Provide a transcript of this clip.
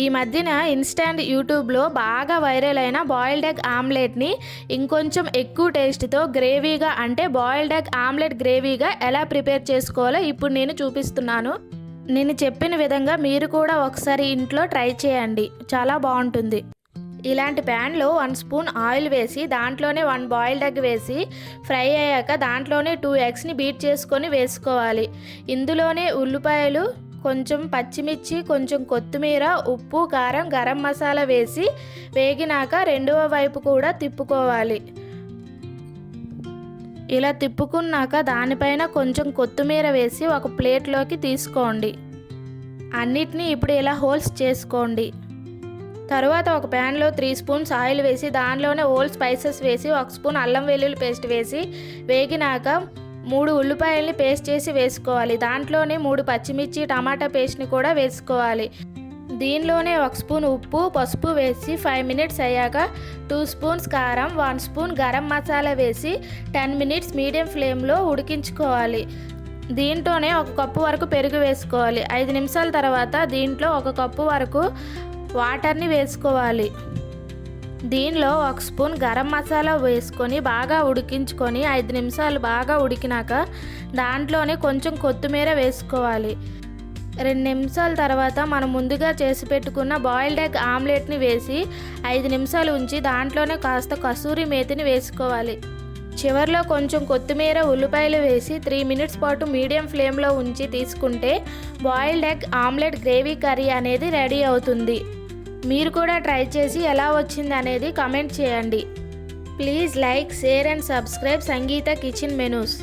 ఈ మధ్యన ఇన్స్టాంట్ యూట్యూబ్లో బాగా వైరల్ అయిన బాయిల్డ్ ఎగ్ ఆమ్లెట్ని ఇంకొంచెం ఎక్కువ టేస్ట్తో గ్రేవీగా అంటే బాయిల్డ్ ఎగ్ ఆమ్లెట్ గ్రేవీగా ఎలా ప్రిపేర్ చేసుకోవాలో ఇప్పుడు నేను చూపిస్తున్నాను. నేను చెప్పిన విధంగా మీరు కూడా ఒకసారి ఇంట్లో ట్రై చేయండి, చాలా బాగుంటుంది. ఇలాంటి ప్యాన్లో 1 స్పూన్ ఆయిల్ వేసి దాంట్లోనే 1 బాయిల్డ్ ఎగ్ వేసి ఫ్రై అయ్యాక దాంట్లోనే 2 ఎగ్స్ని బీట్ చేసుకొని వేసుకోవాలి. ఇందులోనే ఉల్లిపాయలు, కొంచెం పచ్చిమిర్చి, కొంచెం కొత్తిమీర, ఉప్పు, కారం, గరం మసాలా వేసి వేగినాక రెండవ వైపు కూడా తిప్పుకోవాలి. ఇలా తిప్పుకున్నాక దానిపైన కొంచెం కొత్తిమీర వేసి ఒక ప్లేట్లోకి తీసుకోండి. అన్నిటినీ ఇప్పుడు ఇలా హోల్స్ చేసుకోండి. తర్వాత ఒక ప్యాన్లో 3 స్పూన్స్ ఆయిల్ వేసి దానిలోనే హోల్ స్పైసెస్ వేసి 1 స్పూన్ అల్లం వెల్లుల్లి పేస్ట్ వేసి వేగినాక 3 ఉల్లిపాయల్ని పేస్ట్ చేసి వేసుకోవాలి. దాంట్లోనే 3 పచ్చిమిర్చి, టమాటా పేస్ట్ని కూడా వేసుకోవాలి. దీనిలోనే 1 స్పూన్ ఉప్పు, పసుపు వేసి 5 మినిట్స్ అయ్యాక 2 స్పూన్స్ కారం, 1 స్పూన్ గరం మసాలా వేసి 10 మినిట్స్ మీడియం ఫ్లేమ్లో ఉడికించుకోవాలి. దీంట్లోనే 1 కప్పు వరకు పెరుగు వేసుకోవాలి. 5 నిమిషాల తర్వాత దీంట్లో 1 కప్పు వరకు వాటర్ని వేసుకోవాలి. దీనిలో 1 స్పూన్ గరం మసాలా వేసుకొని బాగా ఉడికించుకొని 5 నిమిషాలు బాగా ఉడికినాక దాంట్లోనే కొంచెం కొత్తిమీర వేసుకోవాలి. 2 నిమిషాల తర్వాత మనం ముందుగా చేసి పెట్టుకున్న బాయిల్డ్ ఎగ్ ఆమ్లెట్ని వేసి 5 నిమిషాలు ఉంచి దాంట్లోనే కాస్త కసూరి మేతిని వేసుకోవాలి. చివరిలో కొంచెం కొత్తిమీర, ఉల్లిపాయలు వేసి 3 మినిట్స్ పాటు మీడియం ఫ్లేమ్లో ఉంచి తీసుకుంటే boiled egg omelette gravy curry అనేది రెడీ అవుతుంది. మీరు కూడా ట్రై చేసి ఎలా వచ్చింది అనేది కామెంట్ చేయండి. Please like, share and subscribe Sangeetha kitchen menus.